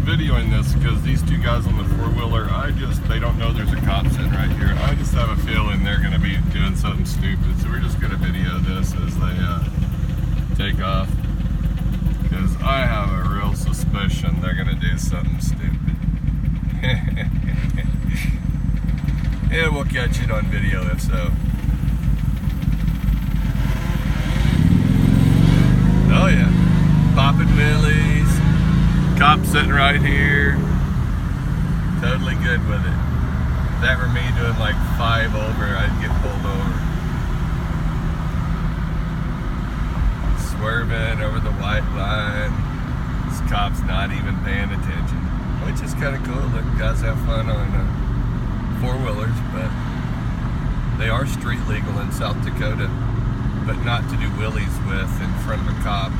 videoing this because these two guys on the four-wheeler, they don't know there's a cop sitting right here. I just have a feeling they're going to be doing something stupid. So we're just going to video this as they take off. Because I have a real suspicion they're going to do something stupid. And we'll catch it on video if so. Oh yeah. Popping wheelies. Cop sitting right here. Totally good with it. If that were me doing like 5 over, I'd get pulled over. Swerving over the white line. This cop's not even paying attention. Which is kind of cool. Look, guys have fun on four-wheelers, but they are street legal in South Dakota, but not to do wheelies with in front of a cop.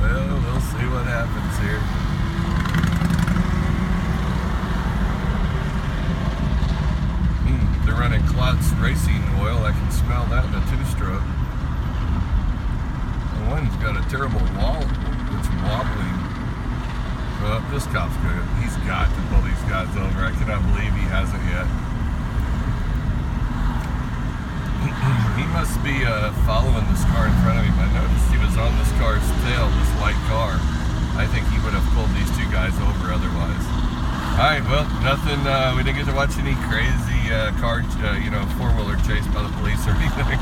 Well, we'll see what happens here. They're running Klotz racing oil. I can smell that in a 2-stroke. The one's got a terrible wall. It's wobbling. Well, this cop's good. He's got to pull these guys over. I cannot believe he hasn't yet. He must be following this car in front of him. I noticed he was on this car's tail, this white car. I think he would have pulled these two guys over otherwise. Alright, well, nothing, we didn't get to watch any crazy car, four-wheeler chase by the police or anything.